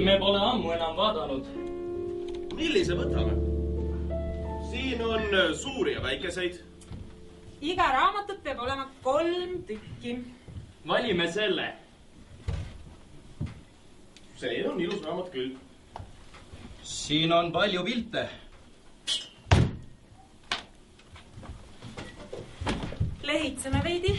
Me pole ammu enam vaadanud. Millise võtame? Siin on suuri ja väikeseid. Iga raamatut peab olema 3 tükki. Valime selle. See on ilus raamat küll. Siin on palju pilte. Lehitseme veidi.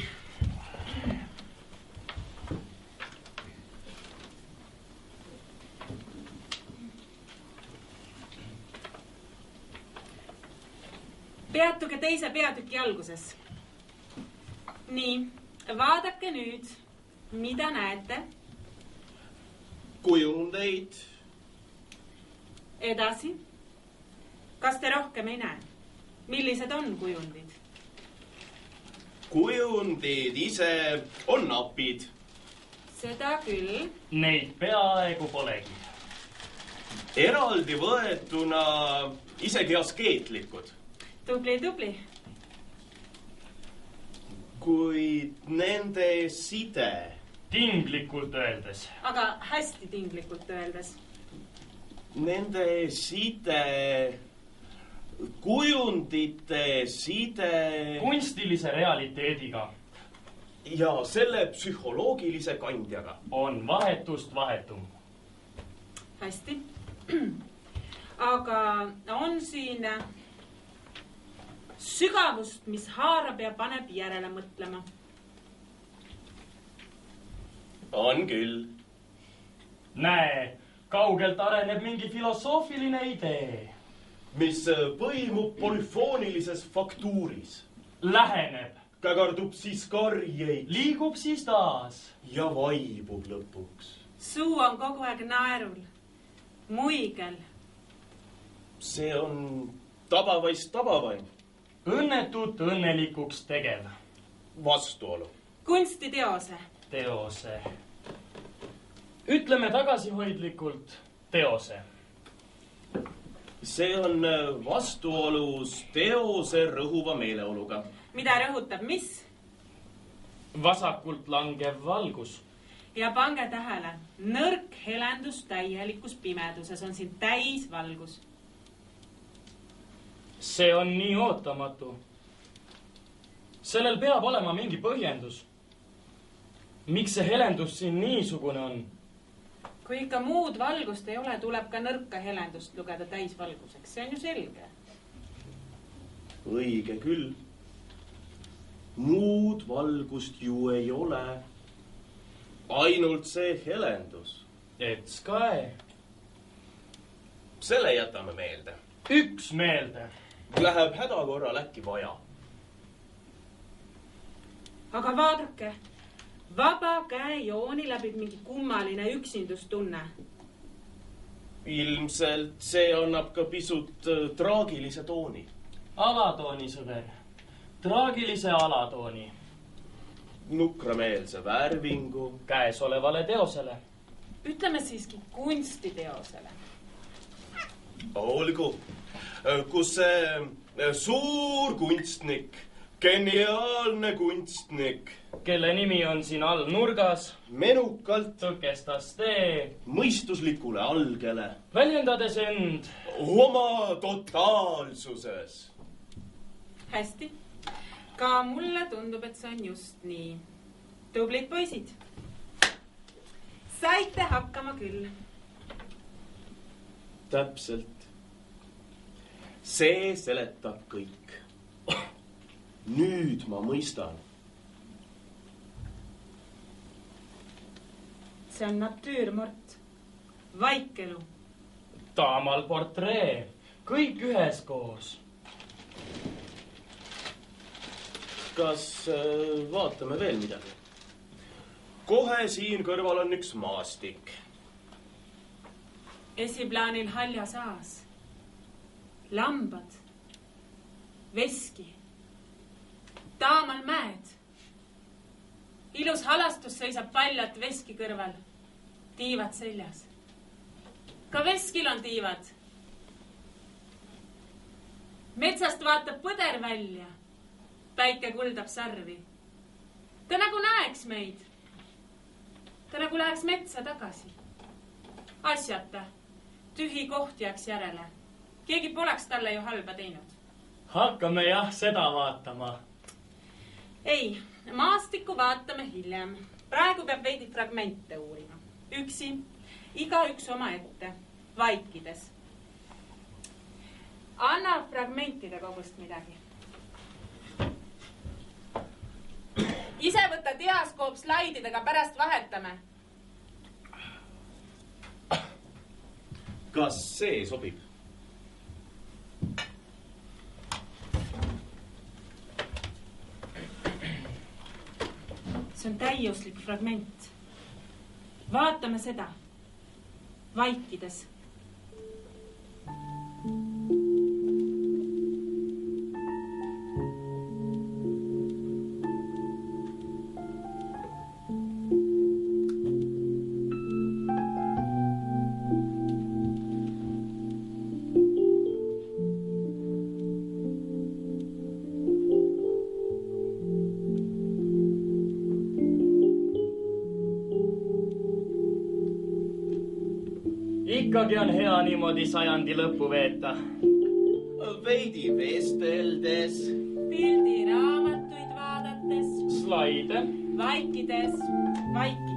Peatuge teise peatüki alguses. Nii, vaadake nüüd, mida näete. Kujundeid. Edasi. Kas te rohkem ei näe? Millised on kujundid? Kujundid ise on napid. Seda küll. Neid peaaegu polegi. Eraldi võetuna isegi askeetlikud. Tubli, tubli. Kuid nende side... Tinglikult öeldes. Aga hästi tinglikult öeldes. Nende side... Kujundite side... Kunstilise realiteediga. Ja selle psühholoogilise kandjaga. On vahetust vahetum. Hästi. Aga on siin sügavust, mis haarab ja paneb järele mõtlema. On küll. Näe, kaugelt areneb mingi filosoofiline idee. Mis põimub polüfoonilises faktuuris. Läheneb. Kägardub siis karjeid. Liigub siis taas. Ja vaibub lõpuks. Suu on kogu aeg naerul. Muigel. See on tabavaist tabavaim. Õnnetut õnnelikuks tegev. Vastuolu. Kunstiteose. Teose. Ütleme tagasihoidlikult teose. See on vastuolus teose rõhuva meeleoluga. Mida rõhutab mis? Vasakult langev valgus. Ja pange tähele, nõrk helendus täielikus pimeduses on siin täis valgus. See on nii ootamatu. Sellel peab olema mingi põhjendus. Miks see helendus siin niisugune on? Kui ikka muud valgust ei ole, tuleb ka nõrka helendust lugeda täisvalguseks. See on ju selge. Õige küll. Muud valgust ju ei ole. Ainult see helendus. Ets kae. Selle jätame meelde. Üks meelde. Läheb hädakorral äkki vaja. Aga vaadake, vaba käe jooni läbib mingi kummaline üksindustunne. Ilmselt see annab ka pisut traagilise tooni. Alatooni, sõber. Traagilise alatooni. Nukrameelse värvingu. Käesolevale teosele. Ütleme siiski kunstiteosele. Olgu, kus see suur kunstnik, geniaalne kunstnik, kelle nimi on siin all nurgas, menukalt tõkestas tee mõistuslikule algele, väljendades end oma totaalsuses. Hästi. Ka mulle tundub, et see on just nii. Tublid poisid. Saite hakkama küll. Täpselt. See seletab kõik. Nüüd ma mõistan. See on natüürmort. Vaikelu. Taamal portree. Kõik üheskoos. Kas vaatame veel midagi? Kohe siin kõrval on üks maastik. Esiplaanil haljasaas. Lambad. Veski. Taamal mäed. Ilus halastus seisab paljat veski kõrval. Tiivad seljas. Ka veskil on tiivad. Metsast vaatab põder välja. Päike kuldab sarvi. Ta nagu näeks meid. Ta nagu läheks metsa tagasi. asjata. Tühi koht jääks järele. Keegi poleks talle ju halba teinud. Hakkame jah seda vaatama. Ei, maastikku vaatame hiljem. Praegu peab veidi fragmente uurima. Üksi, igaüks oma ette, vaikides. Anna fragmentide kogust midagi. Ise võta diaskoop slaididega, pärast vahetame. Kas see sobib? See on täiuslik fragment. Vaatame seda. Vaikides. Ikkagi on hea niimoodi sajandi lõppu veeta. Veidi vesteldes. Pildiraamatuid vaadates. Slaide. Vaikides, vaikides.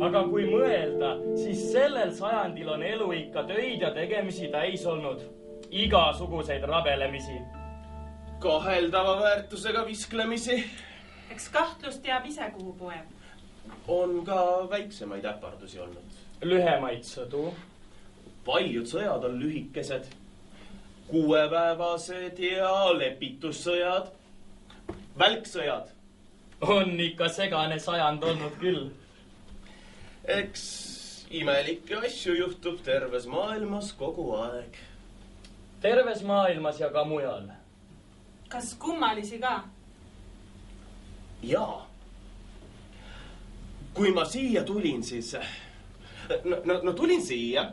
Aga kui mõelda, siis sellel sajandil on elu ikka töid ja tegemisi täis olnud. Igasuguseid rabelemisi. Kaheldava väärtusega visklemisi. Eks kahtlust teab ise, kuhu poeb. On ka väiksemaid äpardusi olnud. Lühemaid sõdu. Paljud sõjad on lühikesed. 6-päevased ja lepitussõjad. Välksõjad. On ikka segane sajand olnud küll. Eks imelikke asju juhtub terves maailmas kogu aeg. Terves maailmas ja ka mujal. Kas kummalisi ka? Jaa. Kui ma siia tulin, siis... No tulin siia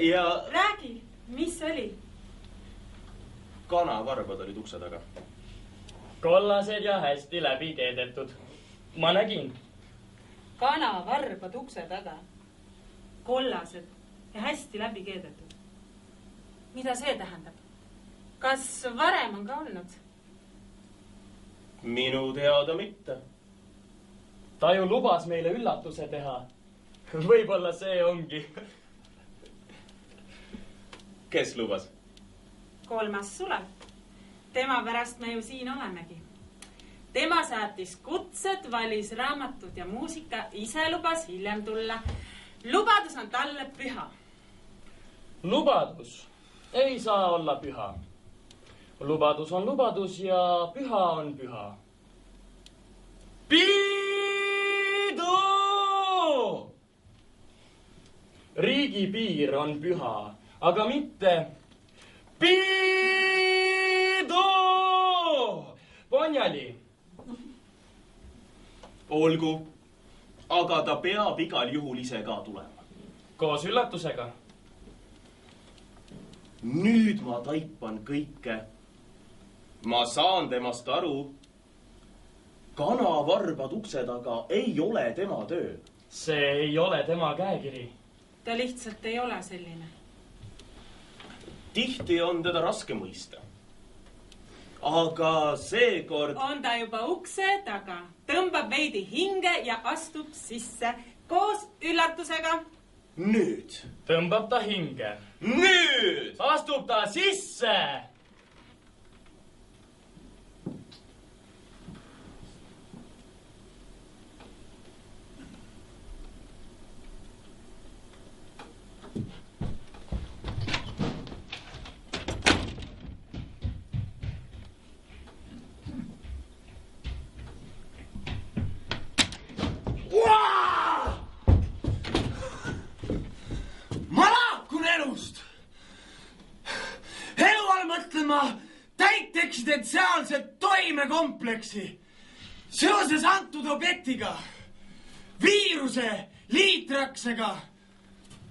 ja... Räägi, mis oli? Kanavarbad olid ukse taga. Kollased ja hästi läbi keedetud. Ma nägin. Kanavarbad ukse taga. Kollased ja hästi läbi keedetud. Mida see tähendab? Kas varem on ka olnud? Minu teada mitte. Ta ju lubas meile üllatuse teha. Võib-olla see ongi. Kes lubas? Kolmas Sulev. Tema pärast me ju siin olemegi. Tema saatis kutsed, valis raamatud ja muusika, ise lubas hiljem tulla. Lubadus on talle püha. Lubadus ei saa olla püha. Lubadus on lubadus ja püha on püha. Piidu! Riigipiir on püha, aga mitte Piidu! Ponjali! Olgu, aga ta peab igal juhul ise ka tulema. Koos üllatusega. Nüüd ma taipan kõike. Ma saan temast aru. Kanavarbad ukse taga ei ole tema töö. See ei ole tema käekiri. Ta lihtsalt ei ole selline. Tihti on teda raske mõista. Aga seekord... On ta juba ukse taga. Tõmbab veidi hinge ja astub sisse koos üllatusega. Nüüd. Tõmbab ta hinge. Nüüd. Astub ta sisse. emotsionaalset toimekompleksi seoses antud objektiga, viiruse, liitraksega,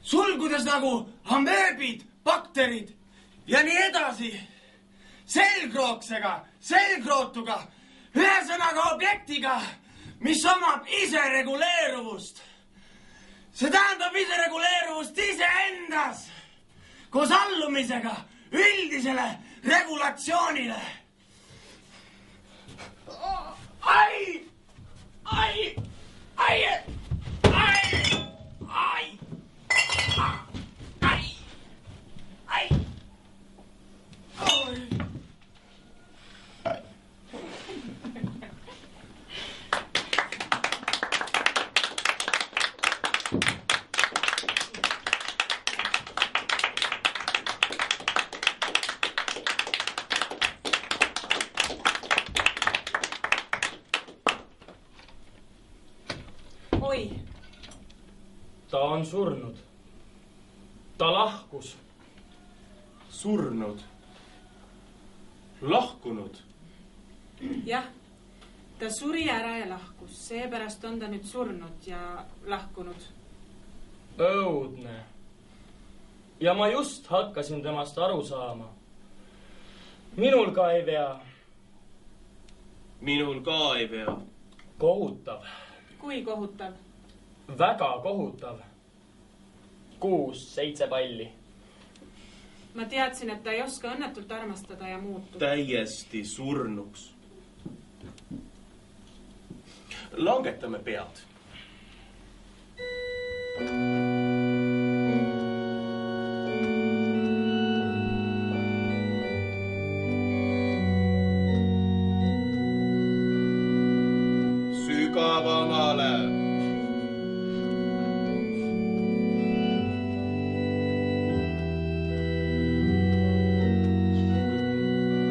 sulgudes nagu amööbid, bakterid ja nii edasi, selgrooksega, selgrootuga, ühesõnaga objektiga, mis omab isereguleeruvust. See tähendab isereguleeruvust iseendas koos allumisega üldisele regulatsioonile. Ai! Ai! Ai! Ai! Ai! Ai! Ai! Ai! Oi, Ta on surnud. Ta lahkus. Surnud. Lahkunud. jah, ta suri ära ja lahkus, seepärast on ta nüüd surnud ja lahkunud. Õudne. Ja ma just hakkasin temast aru saama. Minul ka ei vea. Minul ka ei vea. Kohutav. Kui kohutav? Väga kohutav. 6-7 palli. Ma teadsin, et ta ei oska õnnetult armastada ja muutuda. Täiesti surnuks. Langetame pead. Sügavamale.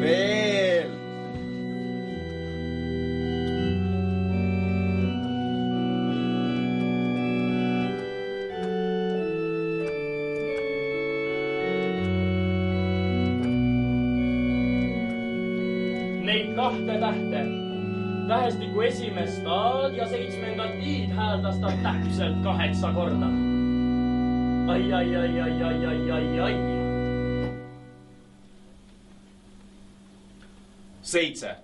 Veel. Neid 2 tähte, tähestiku esimest A-d ja 7. I-d hääldas ta täpselt 8 korda. Ai, ai, ai, ai, ai, ai, ai, ai. 7.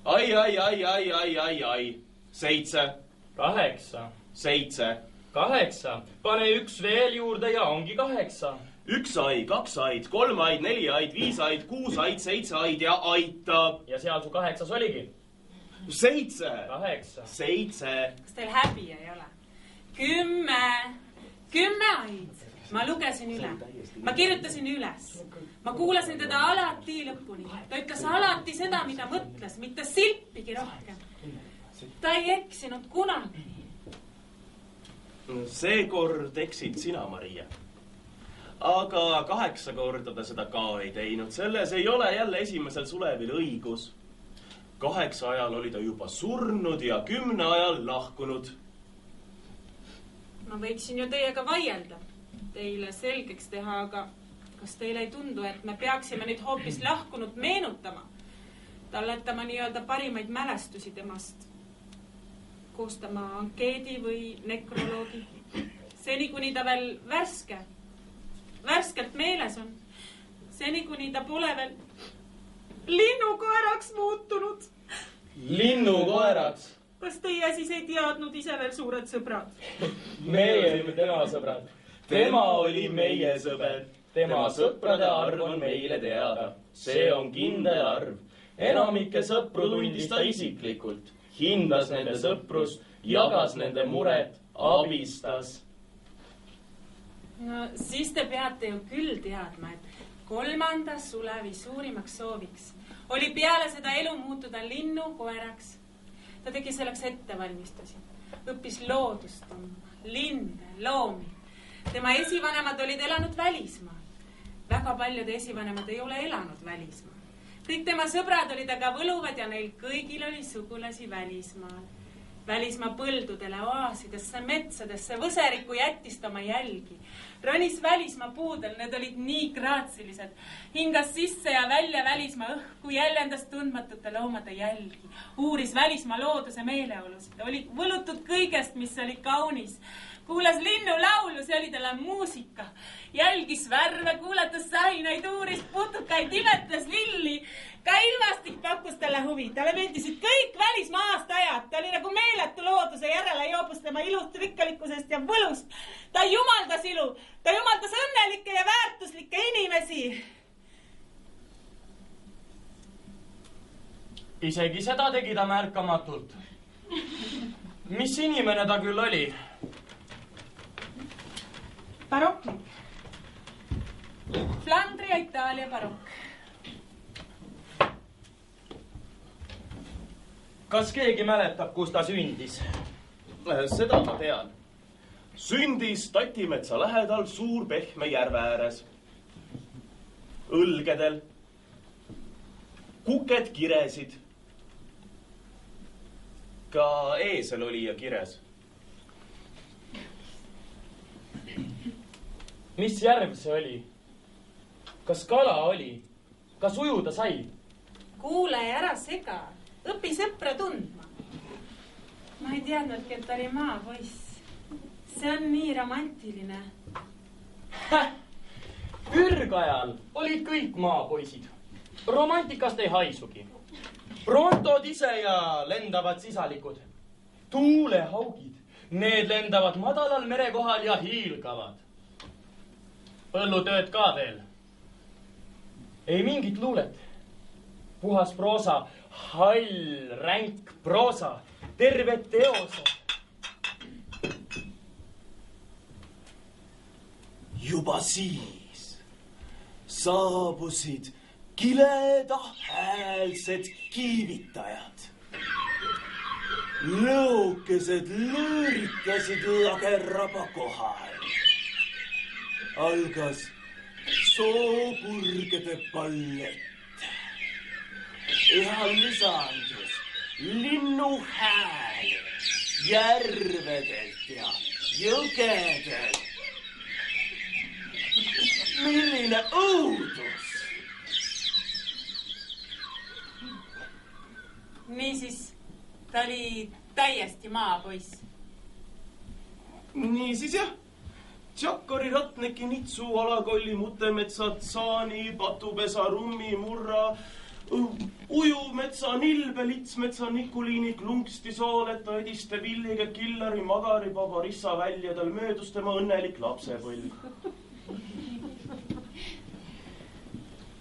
Ai, ai, ai, ai, ai, ai, ai. 7. 8. 7. 8. Pane 1 veel juurde ja ongi 8. 1 ai, 2 aid, 3 aid, 4 aid, 5 aid, 6 aid, 7 aid ja aitab. Ja seal su 8 oligi. 7. 8. 7. Kas teil häbi ei ole? 10 aid. Ma lugesin üle. Ma kirjutasin üles. Ma kuulasin teda alati lõpuni. Ta ütles alati seda, mida mõtles, mitte silpigi rohkem. Ta ei eksinud kunagi. Seekord eksid sina, Maria. Aga 8 korda ta seda ka ei teinud. Selles ei ole jälle esimesel Sulevil õigus. 8 ajal oli ta juba surnud ja 10 ajal lahkunud. Ma võiksin ju teiega vaielda, teile selgeks teha, aga kas teile ei tundu, et me peaksime nüüd hoopis lahkunud meenutama, talletama nii-öelda parimaid mälestusi temast, koostama ankeedi või nekroloogi, seni kuni ta veel värskelt meeles on, seni kuni ta pole veel linnukoeraks muutunud. Linnukoeraks? Kas teie siis ei teadnud ise veel, suured sõbrad? Meie olime tema sõbrad. Tema oli meie sõber. Tema sõprade arv on meile teada. See on kindel arv. Enamike sõpru tundis ta isiklikult. Hindas nende sõprust, jagas nende muret, abistas. No siis te peate ju küll teadma, et 3. Sulevi suurimaks sooviks oli peale seda elu muutuda linnukoeraks. Ta tegi selleks ettevalmistusi, õppis loodust tundma, linde, loomi. Tema esivanemad olid elanud välismaal. Väga paljude esivanemad ei ole elanud välismaal. Kõik tema sõbrad olid aga võluvad ja neil kõigil oli sugulasi välismaal. välismaa põldudele, oaasidesse, metsadesse, võseriku jättist oma jälgi. Ronis välismaa puudel, need olid nii graatsilised. Hingas sisse ja välja välismaa õhku, jäljendas tundmatute loomade jälgi. Uuris välismaa looduse meeleolusid, oli võlutud kõigest, mis oli kaunis. Kuulas linnu laulu, see oli talle muusika. Jälgis värve, kuulatas sahinaid, uuris putukaid, imetles lilli. Ka ilmastik pakkus talle huvi. Talle meeldisid kõik välismaa aastaajad. Ta oli nagu meeletu looduse järele joobus tema ilust, rikkalikkusest ja võlust. Ta jumaldas ilu. Ta jumaldas õnnelikke ja väärtuslikke inimesi. Isegi seda tegi ta märkamatult. Mis inimene ta küll oli? Barokk. Flandri ja Itaalia barokk. Kas keegi mäletab, kus ta sündis? Seda ma tean. Sündis Tatimetsa lähedal suur pehme järve ääres. Õlgedel. Kuked kiresid. Ka eesel oli ja kires. Mis järv see oli? Kas kala oli? Kas ujuda sai? Kuule ja ära sega. Õpi sõpra tundma. Ma ei teadnudki, et ta oli maapoiss. See on nii romantiline. Ürgajal olid kõik maapoisid. Romantikast ei haisugi. Prontod ise ja lendavad sisalikud. Tuulehaugid. Need lendavad madalal merekohal ja hiilgavad. Põllutööd ka veel. Ei mingit luulet. Puhas proosa, hall, ränk proosa, terved teosed. Juba siis saabusid kiledahäälsed kiivitajad. Lõukesed lõõritasid lagerraba kohal. Algas soopurgede ballett. Üha lisandus linnu hääl järvedelt ja jõgedelt. Milline õudus! Niisiis, ta oli täiesti maapoiss. Niisiis jah. Tšakkari, Ratneki, Nitsu, Alakolli, Mutemetsa, Tsaani, Patupesa, Rummi, Murra, Ujumetsa, Nilbe, Litsmetsa, Nikuliini, Klunksti, Sooleta, Ediste, Villige, Killari, Magari, Babarissa väljadel möödus tema õnnelik lapsepõlv.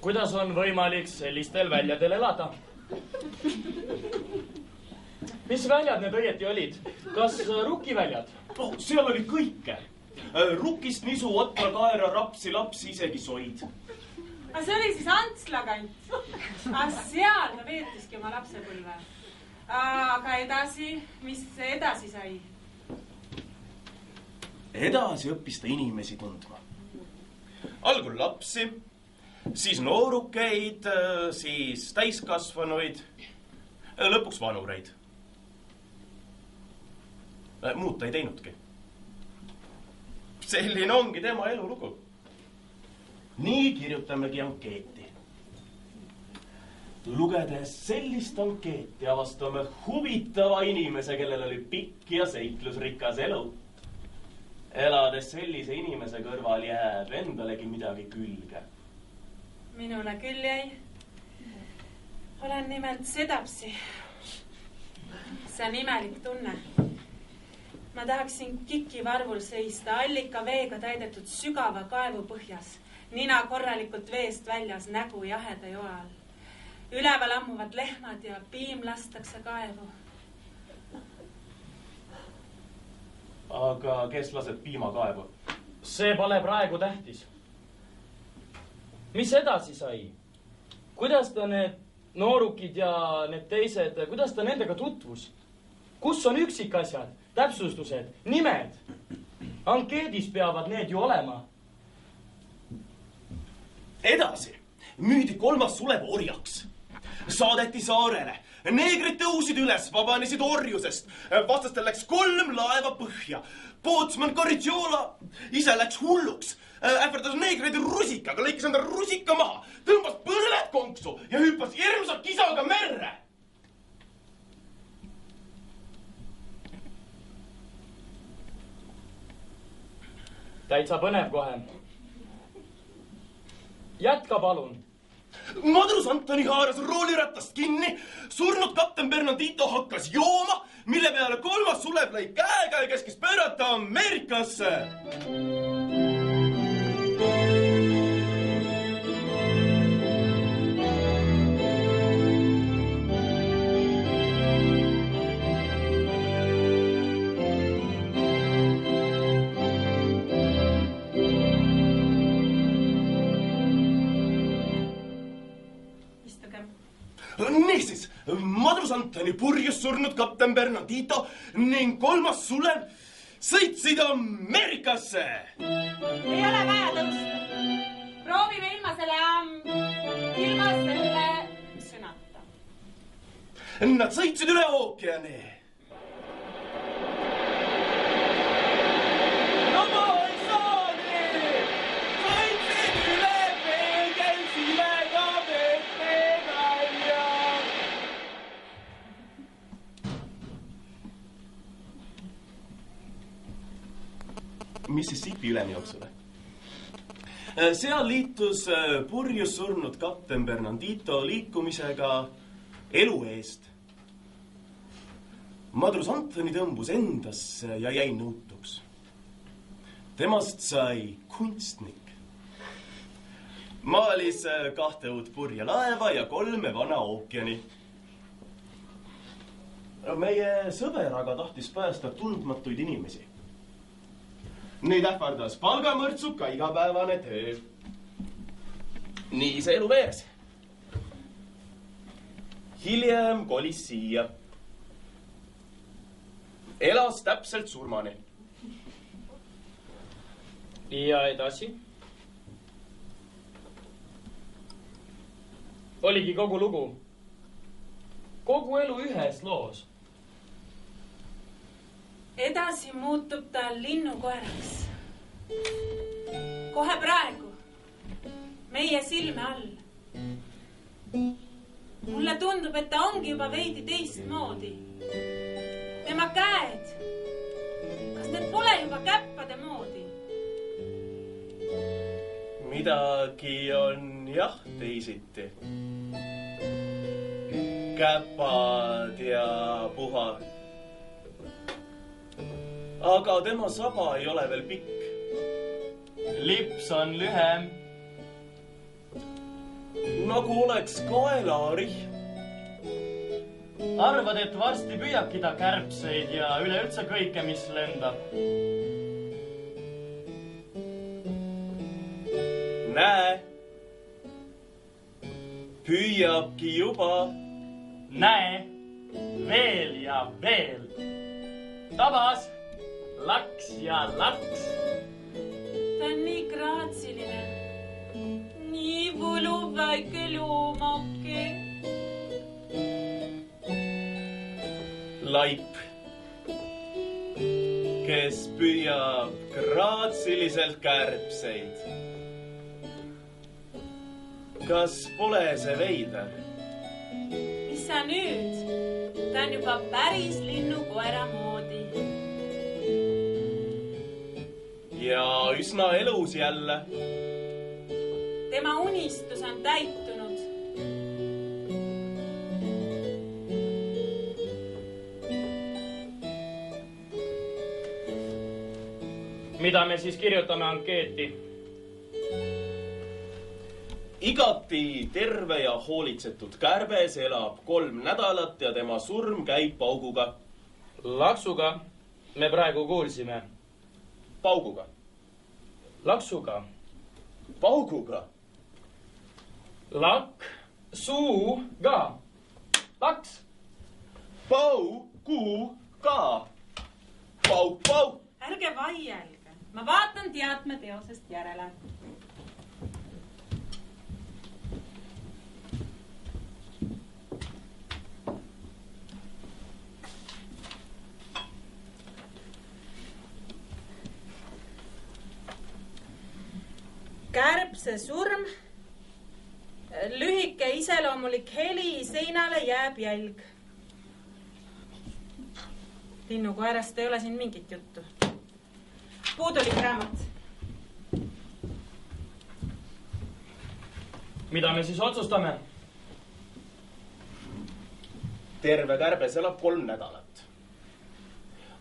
Kuidas on võimalik sellistel väljadel elada? Mis väljad need õieti olid? Kas rukiväljad? Oh, seal oli kõike. Rukist, nisu, otra, kaera, rapsi, lapsi, isegi soid. Aga see oli siis Antsla kant. Seal ta veetiski oma lapsepõlve. Aga edasi, mis edasi sai? Edasi õppis ta inimesi tundma. Algul lapsi, siis noorukeid, siis täiskasvanuid, lõpuks vanureid. Muud ta ei teinudki. Selline ongi tema elulugu. Nii kirjutamegi ankeeti. Lugedes sellist ankeeti avastame huvitava inimese, kellel oli pikk ja seiklusrikas elu. Elades sellise inimese kõrval jääb endalegi midagi külge. Minule küll jäi. Olen nimelt sedapsi. See on imelik tunne. Ma tahaksin kikivarvul seista allika veega täidetud sügava kaevu põhjas. Nina korralikult veest väljas, nägu jaheda joe all. Üleval ammuvad lehmad ja piim lastakse kaevu. Aga kes laseb piimakaevu? See pole praegu tähtis. Mis edasi sai? Kuidas ta need noorukid ja need teised, kuidas ta nendega tutvus? Kus on üksikasjad, täpsustused, nimed? Ankeedis peavad need ju olema. Edasi müüdi 3. Sulev orjaks. Saadeti saarele. Neegrid tõusid üles, vabanesid orjusest. Vastastel läks 3 laeva põhja. Pootsman Corriciola ise läks hulluks. Ähverdas neegreid rusikaga, lõikis enda rusika maha, tõmbas põled konksu ja hüppas hirmsa kisaga merre. Täitsa põnev kohe. Jätka palun. Madrus Antoni haaras rooliratast kinni, surnud kapten Bernardito hakkas jooma, mille peale 3. Sulev lõi käega ja käskis pöörata Ameerikasse. Niisiis, Madrus Antoni purjus surnud kapten Bernardito ning 3. Sulev sõitsid Ameerikasse. Ei ole vaja tõusta. Proovime ilma selle sõnata. Nad sõitsid üle ookeani. Mississippi ülemjooksule. Seal liitus purjus surnud kapten Bernardito liikumisega elu eest. Madrus Antoni tõmbus endasse ja jäi nõutuks. Temast sai kunstnik. Maalis 2 uut purja laeva ja 3 vana ookeani. Meie sõber aga tahtis päästa tundmatuid inimesi. Neid ähvardas palgamõrtsuka igapäevane töö. Nii see elu veeres. Hiljem kolis siia. Elas täpselt surmani. Ja edasi? Oligi kogu lugu. Kogu elu ühes loos. Edasi muutub ta linnukoeraks. Kohe praegu. Meie silme all. Mulle tundub, et ta ongi juba veidi teistmoodi. Tema käed. Kas need pole juba käppade moodi? Midagi on jah teisiti. Käpad ja puha. Aga tema saba ei ole veel pikk. Lips on lühem. Nagu oleks kaelarihm. Arvad, et varsti püüabki ta kärbseid ja üleüldse kõike, mis lendab. Näe. Püüabki juba. Näe. Veel ja veel. Tabas. Laks ja laks. Ta on nii graatsiline. Nii võluv väike loomake. Laip, kes püüab graatsiliselt kärbseid. Kas pole see veider? Mis sa nüüd? Ta on juba päris linnukoera moodi. Ja üsna elus jälle. Tema unistus on täitunud. Mida me siis kirjutame ankeeti? Igati terve ja hoolitsetud kärbes elab 3 nädalat ja tema surm käib pauguga. Laksuga me praegu kuulsime. Pauguga. Laksuga. Pauguga. Laksuga. Laks. Pauguga. Pauk, pauk. Ärge vaielge. Ma vaatan teatmeteosest järele. kärbse surm, lühike iseloomulik heli, seinale jääb jälg. Linnukoerast ei ole siin mingit juttu. Puudulik raamat. Mida me siis otsustame? Terve kärbes elab 3 nädalat.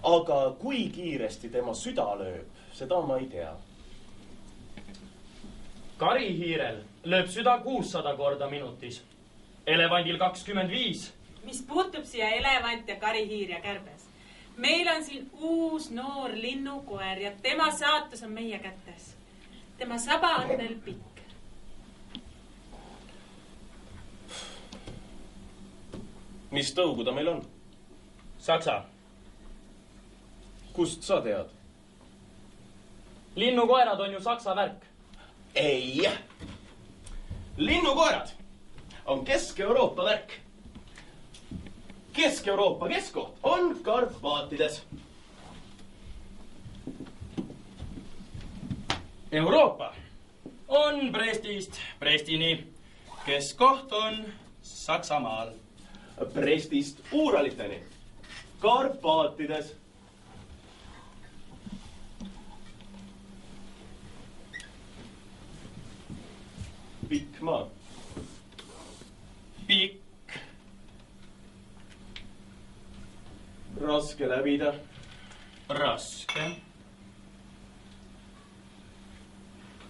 Aga kui kiiresti tema süda lööb, seda ma ei tea. Karihiirel lööb süda 600 korda minutis. Elevandil 25. Mis puutub siia elevant ja karihiir ja kärbes? Meil on siin uus noor linnukoer ja tema saatus on meie kätes. Tema saba on veel pikk. Mis tõugu ta meil on? Saksa. Kust sa tead? Linnukoerad on ju saksa värk. Ei. Linnukoerad on Kesk-Euroopa värk. Kesk-Euroopa keskkoht on Karpaatides. Euroopa on Brestist Brestini. Keskkoht on Saksamaal. Brestist Uuraliteni. Karpaatides. Pikk maa. Pikk. Raske läbida. Raske.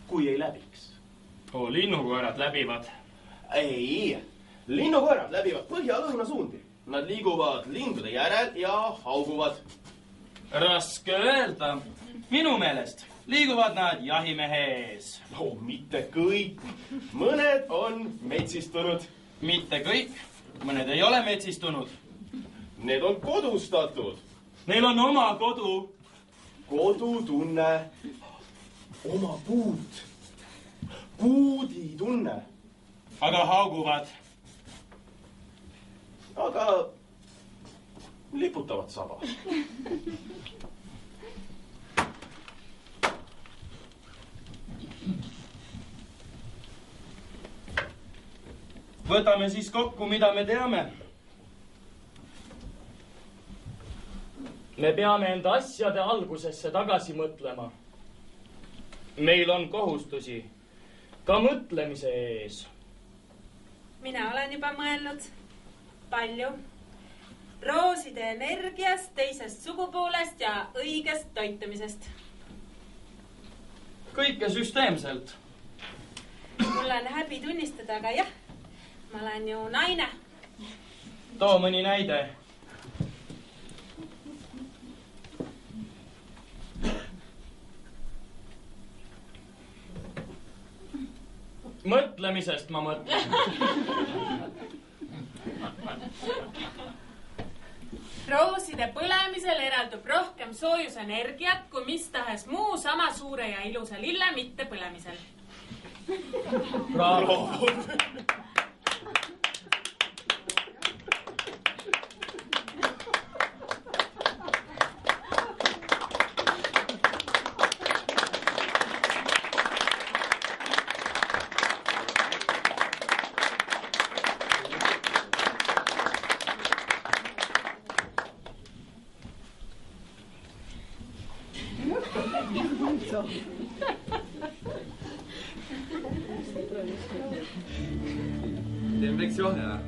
Kui ei läbiks. Linnukoerad läbivad. Ei. Linnukoerad läbivad põhja-lõuna suundi. Nad liiguvad lindude järel ja hauguvad. Raske öelda. Minu meelest liiguvad nad jahimehe ees. No, mitte kõik. Mõned on metsistunud. Mitte kõik. Mõned ei ole metsistunud. Need on kodustatud. Neil on oma kodu. Kodutunne. Oma puud. Puuditunne. Aga hauguvad. Aga liputavad saba. Võtame siis kokku, mida me teame. Me peame enda asjade algusesse tagasi mõtlema. Meil on kohustusi ka mõtlemise ees. Mina olen juba mõelnud palju rooside energiast, teisest sugupoolest ja õigest toitumisest. Kõike süsteemselt. Mul on häbi tunnistada, aga jah, ma olen ju naine. Too mõni näide. Mõtlemisest ma mõtlen. Rooside põlemisel eraldub rohkem soojusenergiat kui mis tahes muu sama suure ja ilusa lille mitte põlemisel. Bravo. Det är en lektion här.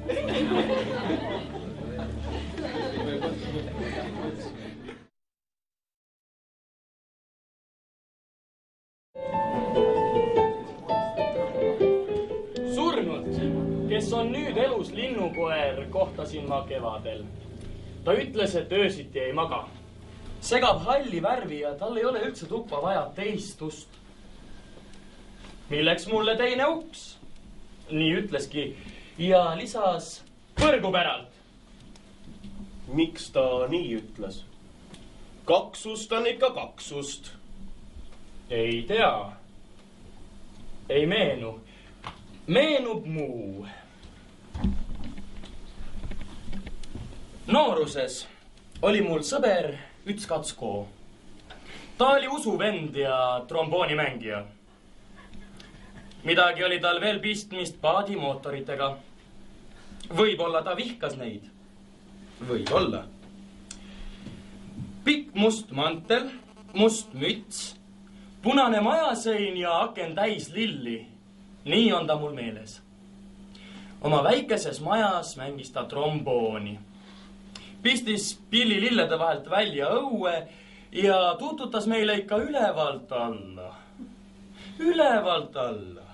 Surnud, kes on nüüd elus linnukoer, kohtasin ma kevadel. Ta ütles, et öösiti ei maga. Segab halli värvi ja tal ei ole üldse tuppa vaja teist ust. Milleks mulle teine uks? Nii ütleski ja lisas põrgupäralt. Miks ta nii ütles? 2 ust on ikka 2 ust. Ei tea. Ei meenu. Meenub muu. Nooruses oli mul sõber Üts Katsko. Ta oli usuvend ja tromboonimängija. Midagi oli tal veel pistmist paadimootoritega. Võib-olla ta vihkas neid. Võib-olla. Pikk must mantel, must müts, punane majasõin ja aken täis lilli. Nii on ta mul meeles. Oma väikeses majas mängis ta trombooni. Pistis pilli lillede vahelt välja õue ja tuututas meile ikka ülevalt alla. Ülevalt alla.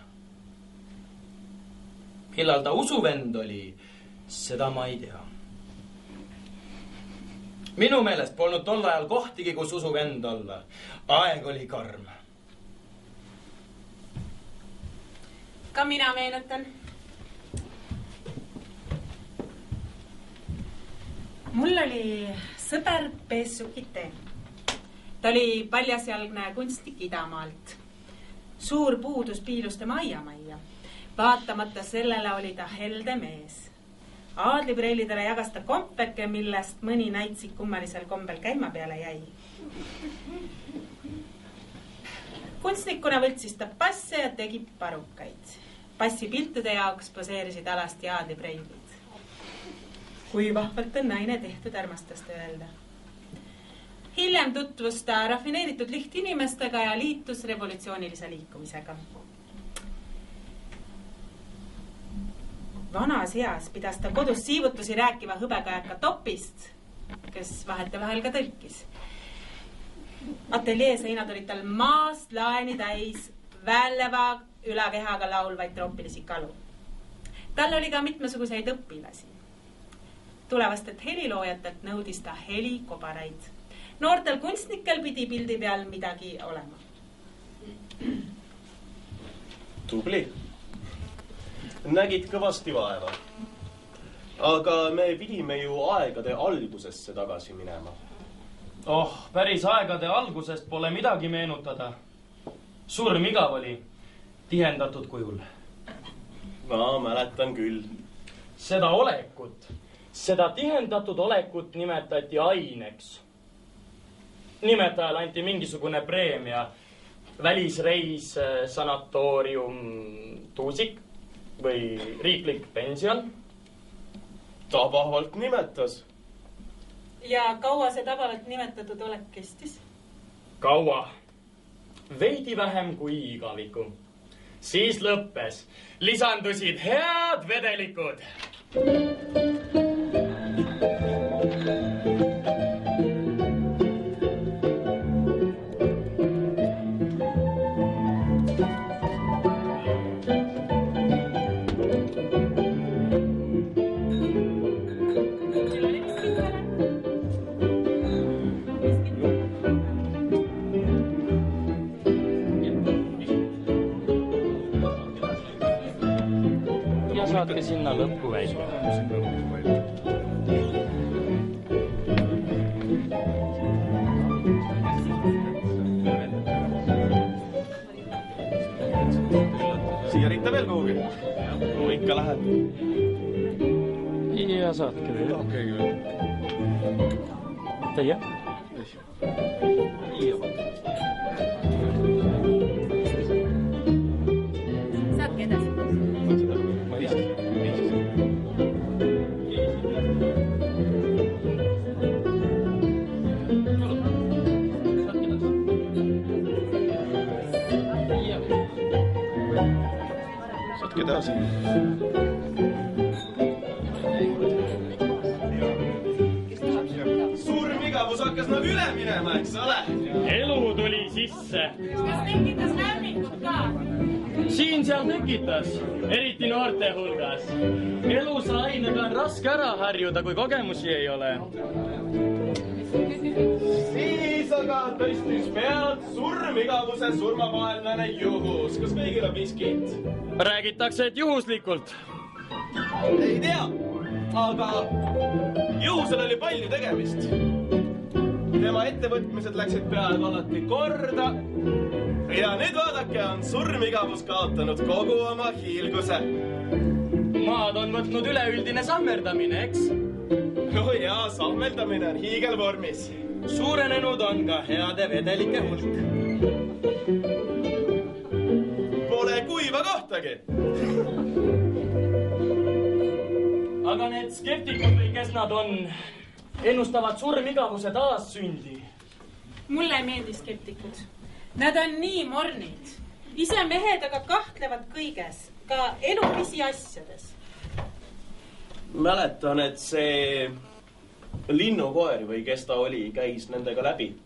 Millal ta usuvend oli, seda ma ei tea. Minu meelest polnud tol ajal kohtigi, kus usuvend olla. Aeg oli karm. Ka mina meenutan. Mul oli sõber Pesukite. Ta oli paljasjalgne kunstnik Idamaalt. Suur puudus piilus tema aiamajja. Vaatamata sellele oli ta helde mees. Aadlipreilidele jagas ta kompeke, millest mõni näitsik kummalisel kombel käima peale jäi. Kunstnikuna võtsis ta passe ja tegi parukaid. Passi piltude jaoks poseerisid alasti aadlipreilid. Kui vahvalt on naine tehtud, armastas ta öelda. Hiljem tutvus ta rafineeritud lihtinimestega ja liitus revolutsioonilise liikumisega. Vanas eas pidas ta kodus siivutusi rääkiva hõbekajaka Topist, kes vahetevahel ka tõlkis. Ateljee seinad olid tal maast laeni täis välleva ülakehaga laulvaid troopilisi kalu. Tal oli ka mitmesuguseid õpilasi. Tulevastelt heliloojatelt nõudis ta helikobaraid. Noortel kunstnikel pidi pildi peal midagi olema. Tubli. Nägid kõvasti vaeva. Aga me pidime ju aegade algusesse tagasi minema. Oh, päris aegade algusest pole midagi meenutada. Surm igav oli, tihendatud kujul. Ma mäletan küll. Seda olekut, seda tihendatud olekut nimetati aineks. Nimetajal anti mingisugune preemia, välisreis, sanatoorium, tuusik või riiklik pension. Tabavalt nimetas. Ja kaua see tabavalt nimetatud olek kestis? Kaua. Veidi vähem kui igaviku. Siis lõppes. Lisandusid head vedelikud. Saatke sinna lõppu välja. Siia ritta veel kuhugi? Kuhu ikka lähed? Ja saatke veel. Okei, küll. Teie? Saatke edasi. Saatke edasi. Surmigavus hakkas nagu üle minema, eks ole? Elu tuli sisse. Kas tekitas hämmingut ka? Siin-seal tekitas, eriti noorte hulgas. Elusa ainega on raske ära harjuda, kui kogemusi ei ole. Siis aga tõstis pead surmigavuse surmavaenlane juhus. Kas kõigil on miskit? Räägitakse, et juhuslikult. Ei tea, aga juhusel oli palju tegemist. Tema ettevõtmised läksid peaaegu alati korda. Ja nüüd vaadake, on surmigavus kaotanud kogu oma hiilguse. Maad on võtnud üleüldine sammerdamine, eks? No jaa, sammeldamine on hiigelvormis. Suurenenud on ka heade vedelike hulk. Pole kuiva kohta. mõtlegi. Aga need skeptikud või kes nad on, ennustavad surmigavuse taassündi. Mulle ei meeldi skeptikud. Nad on nii mornid. Ise mehed aga kahtlevad kõiges, ka elu pisiasjades. Mäletan, et see linnukoer või kes ta oli, käis nendega läbi.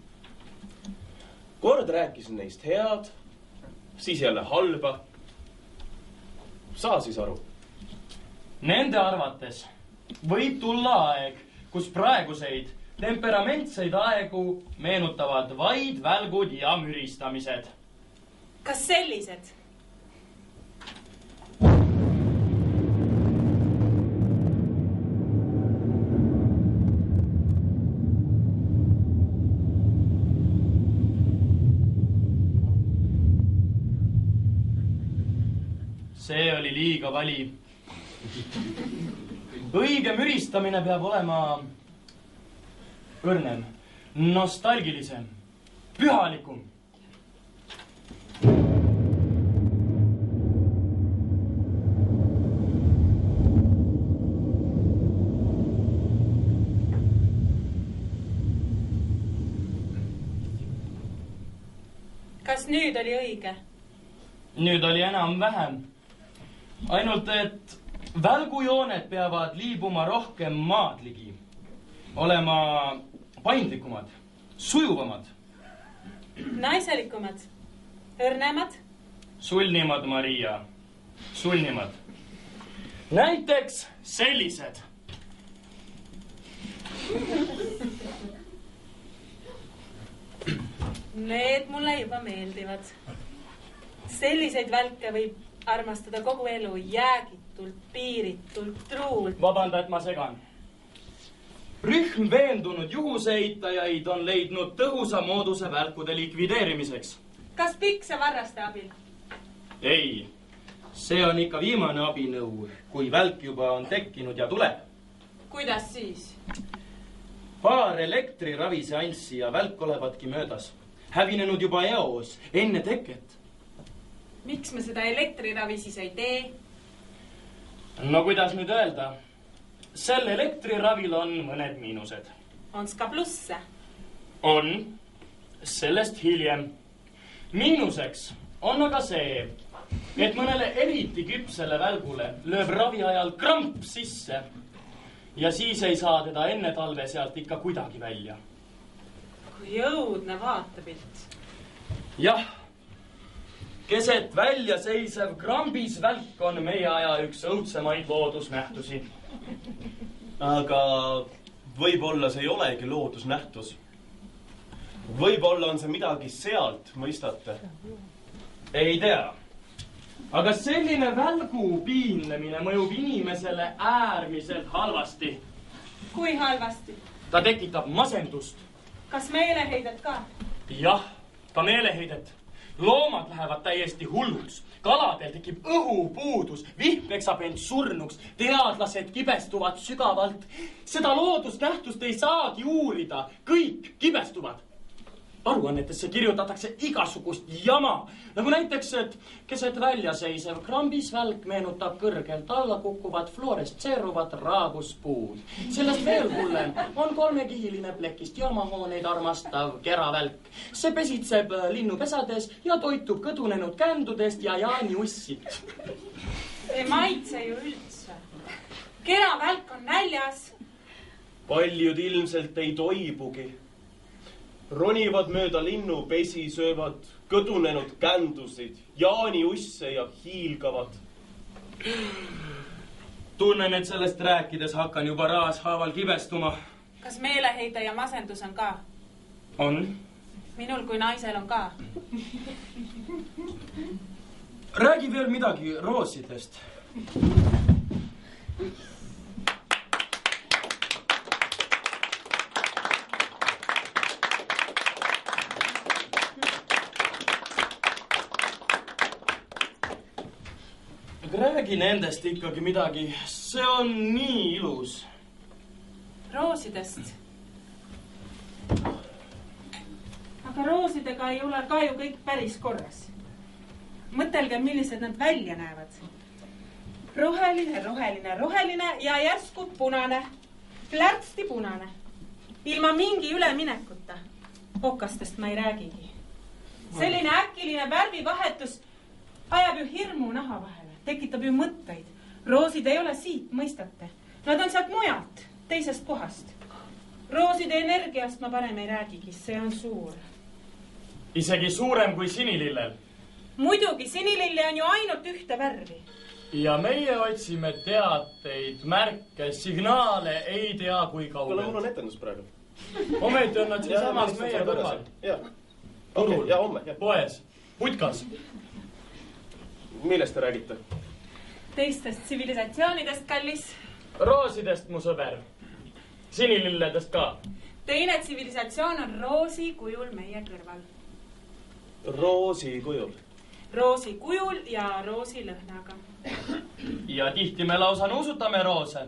Kord rääkisin neist head, siis jälle halba. Saa siis aru. Nende arvates võib tulla aeg, kus praeguseid temperamentseid aegu meenutavad vaid välgud ja müristamised. Kas sellised? See oli liiga vali. Õige müristamine peab olema õrnem, nostalgilisem, pühalikum. Kas nüüd oli õige? Nüüd oli enam-vähem. Ainult, et välgujooned peavad liibuma rohkem maad ligi. Olema paindlikumad, sujuvamad. Naiselikumad, õrnemad? Sulnimad, Maria, sulnimad. Näiteks sellised. Need mulle juba meeldivad. Selliseid välke võib armastada kogu elu jäägitult, piiritult, truult. Vabanda, et ma segan. Rühm veendunud juhuseeitajaid on leidnud tõhusa mooduse välkude likvideerimiseks. Kas pikse varraste abil? Ei, see on ikka viimane abinõu, kui välk juba on tekkinud ja tuleb. Kuidas siis? Paar elektriraviseanssi ja välk olevatki möödas. Hävinenud juba eos, enne teket. Miks me seda elektriravi siis ei tee? No kuidas nüüd öelda? Sel elektriravil on mõned miinused. Onks ka plusse? On. Sellest hiljem. Miinuseks on aga see, et mõnele eriti küpsele välgule lööb ravi ajal kramp sisse ja siis ei saa teda enne talve sealt ikka kuidagi välja. Kui jõudne vaatepilt. Jah, keset välja seisev krambis välk on meie aja üks õudsemaid loodusnähtusi. Aga võib-olla see ei olegi loodusnähtus. Võib-olla on see midagi sealt, mõistate? Ei tea. Aga selline välgu piinlemine mõjub inimesele äärmiselt halvasti. Kui halvasti? Ta tekitab masendust. Kas meeleheidet ka? Jah, ka meeleheidet. Loomad lähevad täiesti hulluks. Kaladel tekib õhupuudus. Vihm peksab end surnuks. Teadlased kibestuvad sügavalt. Seda loodusnähtust ei saagi uurida. Kõik kibestuvad. Aruannetesse kirjutatakse igasugust jama. Nagu näiteks, et keset välja seisev krambis välk meenutab kõrgelt alla kukkuvad fluorestseeruvad raaguspuud. Sellest veel hullem on kolmekihiline plekist jaamahooneid armastav keravälk. See pesitseb linnupesades ja toitub kõdunenud kändudest ja jaaniussit. Ei maitse ju üldse. Keravälk on näljas. Paljud ilmselt ei toibugi. Ronivad mööda linnupesi, söövad kõdunenud kändusid, jaaniusse ja hiilgavad. Tunnen, et sellest rääkides hakkan juba raashaaval kibestuma. Kas meeleheide ja masendus on ka? On. Minul kui naisel on ka. Räägi veel midagi roosidest. Räägi nendest ikkagi midagi. See on nii ilus. Roosidest. Aga roosidega ei ole ka ju kõik päris korras. mõtelge, millised nad välja näevad. Roheline, roheline, roheline ja järsku punane. Plärtsti punane. Ilma mingi üleminekuta. Okastest ma ei räägigi. Selline äkiline värvivahetus ajab ju hirmu naha vahele. Tekitab ju mõtteid. Roosid ei ole siit, mõistate. Nad on sealt mujalt, teisest kohast. Rooside energiast ma parem ei räägigi, see on suur. Isegi suurem kui sinilillel. Muidugi, sinilille on ju ainult ühte värvi. Ja meie otsime teateid, märke, signaale, ei tea kui kaugelt. Mul on etendus praegu. Ometi on nad siin samas meie kõrval. Turul, ja homme. Poes, putkas. Millest te räägite? Teistest tsivilisatsioonidest, kallis. Roosidest, mu sõber. Sinililledest ka. Teine tsivilisatsioon on roosi kujul meie kõrval. Roosi kujul. Roosi kujul ja roosi lõhnaga. Ja tihti me lausa nuusutame roose.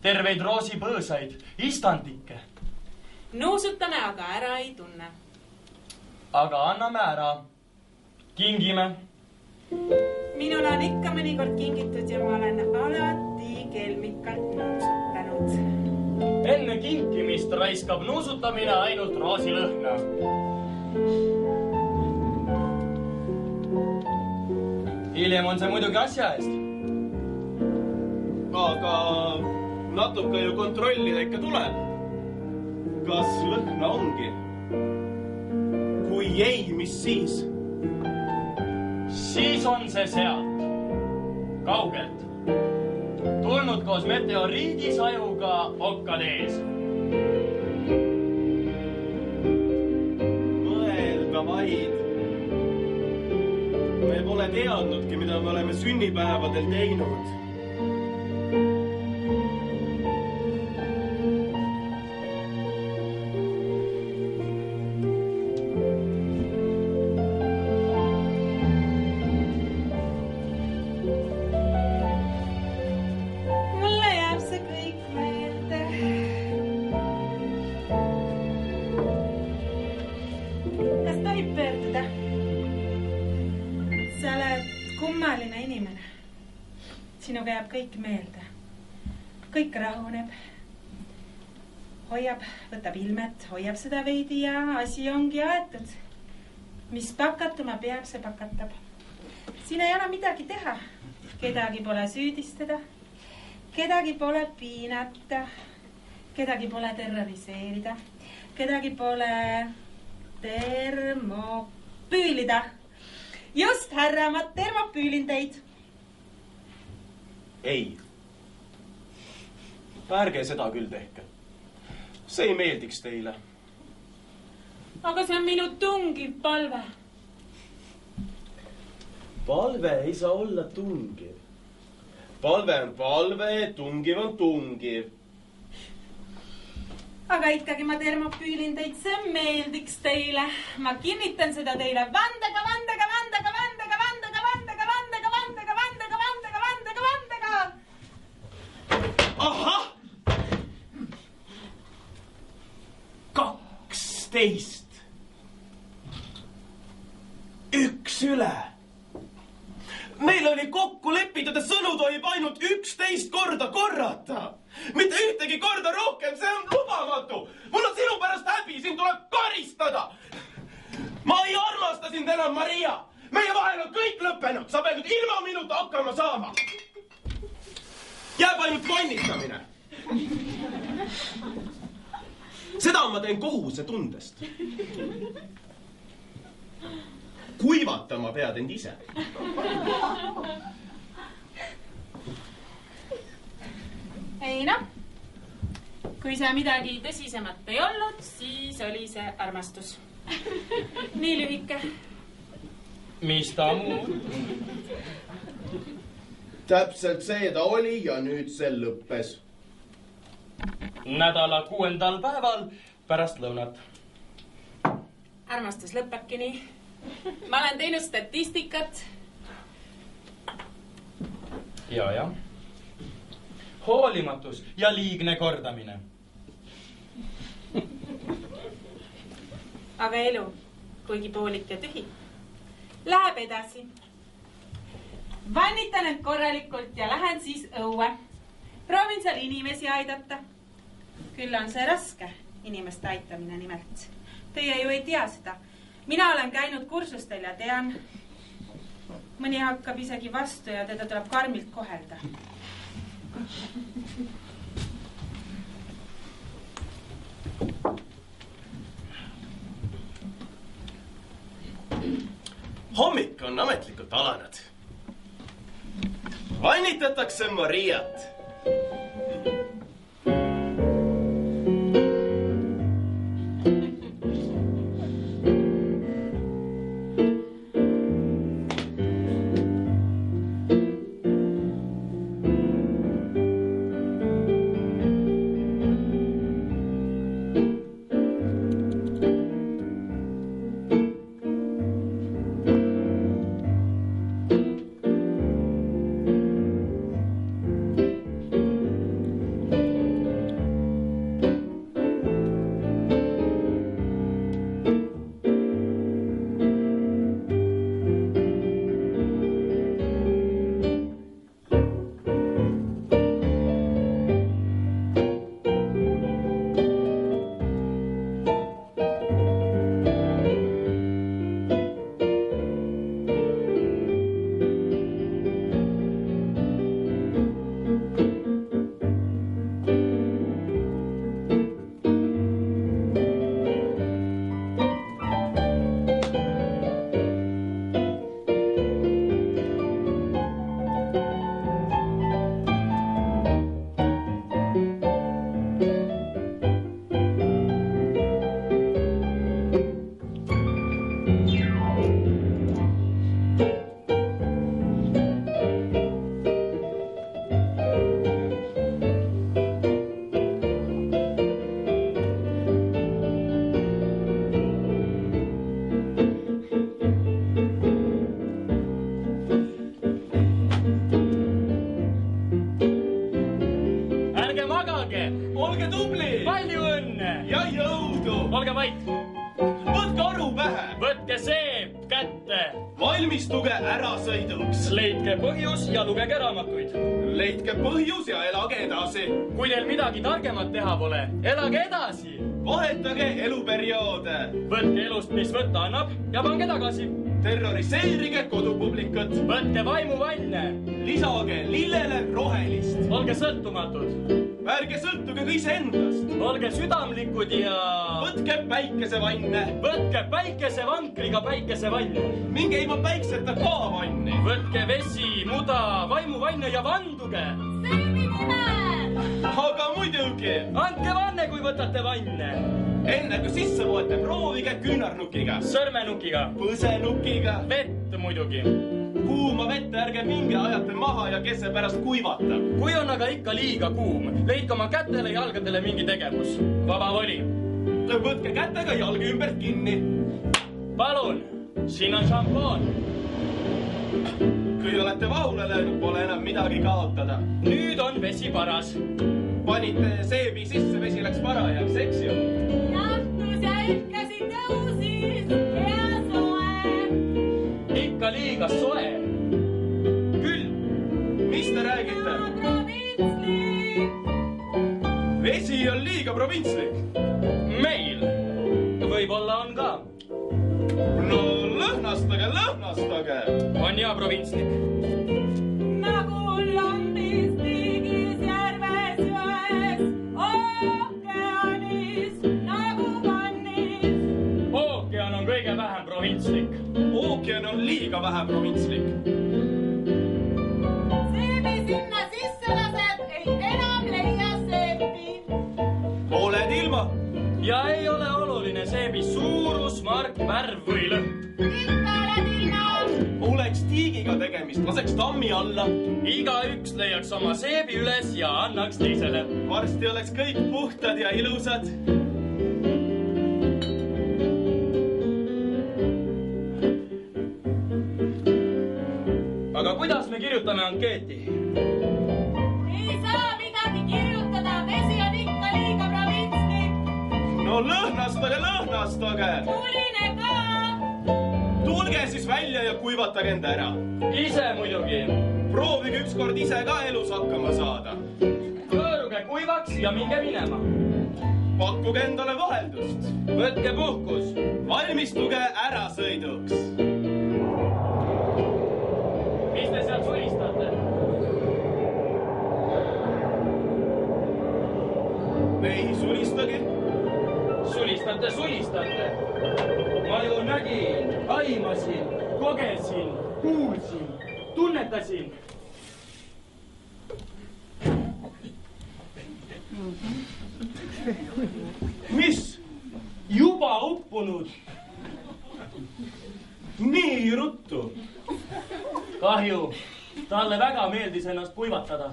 Terveid roosipõõsaid, istandikke. Nuusutame, aga ära ei tunne. Aga anname ära. Kingime. Minul on ikka mõnikord kingitud ja ma olen alati kelmikalt nuusutanud. Enne kinkimist raiskab nuusutamine ainult roosilõhna. Hiljem on see muidugi asja eest. Aga natuke ju kontrollida ikka tuleb. Kas lõhna ongi? Kui ei, mis siis? Siis on see sealt. Kaugelt. Tulnud koos meteoriidisajuga okkad ees. Mõelga vaid. Me pole teadnudki, mida me oleme sünnipäevadel teinud. Mulle jääb see kõik meelde. Kas tohib pöörduda? Sa oled kummaline inimene. Sinuga jääb kõik meelde. Kõik rahuneb. Hoiab, võtab ilmet, hoiab seda veidi ja asi ongi aetud. Mis pakatama peab, see pakatab. Siin ei ole midagi teha. Kedagi pole süüdistada. Kedagi pole piinata. Kedagi pole terroriseerida. Kedagi pole termopüülida. Just, härra, ma termopüülin teid. Ei. Ärge seda küll tehke. See ei meeldiks teile. Aga see on minu tungiv palve. Palve ei saa olla tungiv. Palve on palve, tungiv on tungiv. Aga ikkagi ma termopüülin teid, see meeldiks teile. Ma kinnitan seda teile vandega, vandega, vandega, vandega, vandega, vandega, vandega, vandega, vandega, vandega, vandega, vandega. Ahah! 12. Üks üle. Meil oli kokku lepitud, et sõnu tohib ainult 11 korda korrata. Mitte ühtegi korda rohkem, see on lubamatu. Mul on sinu pärast häbi, sind tuleb karistada. Ma ei armasta sind enam, Maria. Meie vahel on kõik lõppenud. Sa pead nüüd ilma minuta hakkama saama. Jääb ainult vannitamine. Seda ma teen kohusetundest. Kuivatama pead end ise. Ei noh, kui see midagi tõsisemat ei olnud, siis oli see armastus. Nii lühike. Mis ta muu? Täpselt see ta oli ja nüüd see lõppes. Nädala 6. päeval pärast lõunat. Armastus lõppabki nii. Ma olen teinud statistikat. Ja. Hoolimatus ja liigne kordamine. Aga elu, kuigi poolik ja tühi, läheb edasi. vannitan end korralikult ja lähen siis õue. Proovin seal inimesi aidata. Küll on see raske, inimeste aitamine nimelt. Teie ju ei tea seda. Mina olen käinud kursustel ja tean. Mõni hakkab isegi vastu ja teda tuleb karmilt kohelda. Hommik on ametlikult alanud. Vannitatakse Mariat. Olge tubli! Palju õnne! Ja jõudu! Olge vait! Võtke aru pähe! Võtke seep kätte! Valmistuge ärasõiduks! Leidke põhjus ja lugege raamatuid. Leidke põhjus ja elage edasi! Kui teil midagi targemat teha pole, elage edasi! Vahetage eluperioode! Võtke elust, mis võtta annab ja pange tagasi! Terroriseerige kodupublikat! Võtke vaimuvanne! Lisage lillele rohelist! Olge sõltumatud! Ärge sõltuge ka iseendast! Olge südamlikud ja... Võtke päikesevanne! Võtke päikesevankriga päikesevanne! Minge ilma päikseta ka vanni! Võtke vesi, muda, vaimuvanne ja vanduge! Seebi nimel! Aga muidugi! Andke vanne, kui võtate vanne! Enne kui sisse loete, proovige küünarnukiga! Sõrmenukiga! Põsenukiga! Vett muidugi! Kuuma vette ärge minge, ajate maha ja kes see pärast kuivatab. Kui on aga ikka liiga kuum, leidke oma kätele ja jalgadele mingi tegevus. Vaba voli. Võtke kätega jalgi ümbert kinni. Palun, siin on šampoon. Kui olete vahule löönud, pole enam midagi kaotada. Nüüd on vesi paras. Panite seebi sisse, vesi läks parajaks, eks ju? Jahtus ja ühtlasi tõusis hea soe. Ikka liiga soe. Küll. Mis te räägite? Vesi on liiga provintslik. Meil. Võib-olla on ka. No lõhnastage, lõhnastage. On ja provintslik. Nagu lambis liigis järves jões, ookeanis, nagu kannis. Ookean on kõige vähem provintslik. Ookean on liiga vähe provintslik. Seebi sinna sisse lased, ei enam leia seebi. Oled ilma. Ja ei ole oluline seebi suurus, mark, värv või lõhn. Ikka oled ilma. Oleks tiigiga tegemist, laseks tammi alla. Igaüks leiaks oma seebi üles ja annaks teisele. Varsti oleks kõik puhtad ja ilusad. Aga kuidas me kirjutame ankeeti? Ei saa midagi kirjutada, vesi on ikka liiga provintslik. No lõhnastage, lõhnastage. Tuline ka. tulge siis välja ja kuivatage enda ära. Ise muidugi. Proovige ükskord ise ka elus hakkama saada. Pööruge kuivaks ja minge minema. Pakkuge endale vaheldust. Võtke puhkus. Valmistuge ära sõiduks. Mis te sealt sulistate? Me ei sulistagi. Sulistate. Ma ju nägin, aimasin, kogesin, kuulsin, tunnetasin. Mis? Juba uppunud. Nii ruttu. Kahju, talle väga meeldis ennast kuivatada.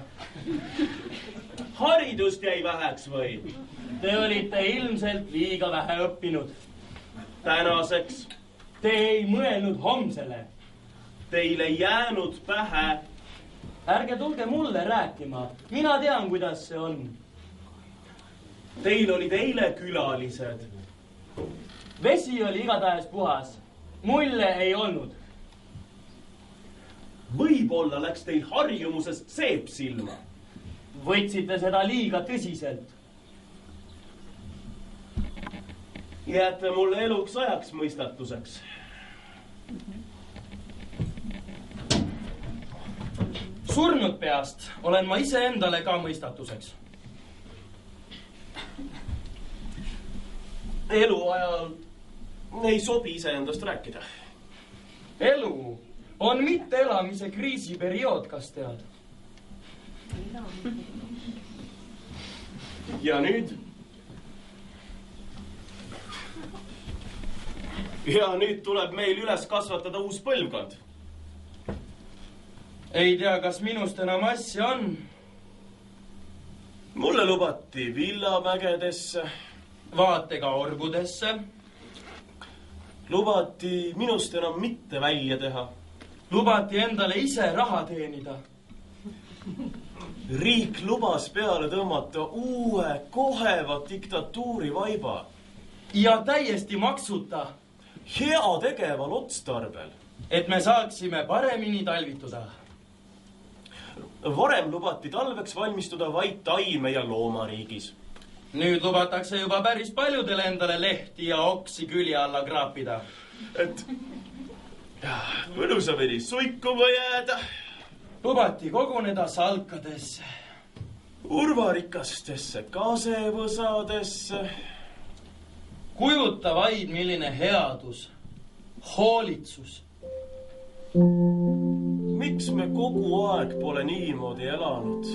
Haridust jäi väheks või? Te olite ilmselt liiga vähe õppinud. Tänaseks. Te ei mõelnud homsele. Teile jäänud pähe. Ärge tulge mulle rääkima. Mina tean, kuidas see on. Teil olid eile külalised. Vesi oli igatahes puhas. Mulje ei olnud. Võib-olla läks teil harjumusest seep silma. Võtsite seda liiga tõsiselt. Jääte mulle eluks ajaks mõistatuseks. Surnud peast olen ma ise endale ka mõistatuseks. Eluajal ei sobi iseendast rääkida. Elu on mitteelamise kriisiperiood, kas tead? Ja nüüd? Ja nüüd tuleb meil üles kasvatada uus põlvkond. Ei tea, kas minust enam asja on. Mulle lubati Villamägedesse. Vaatega Orgudesse. Lubati minust enam mitte välja teha. Lubati endale ise raha teenida. Riik lubas peale tõmmata uue koheva diktatuuri vaiba. Ja täiesti maksuta. Hea tegeval otstarbel. Et me saaksime paremini talvituda. Varem lubati talveks valmistuda vaid taime- ja loomariigis. Nüüd lubatakse juba päris paljudele endale lehti ja oksi külje alla kraapida. Et mõnusamini suikuma jääda. Lubati koguneda salkadesse. Urvarikastesse kasevõsadesse. Kujuta vaid, milline headus, hoolitsus. Miks me kogu aeg pole niimoodi elanud?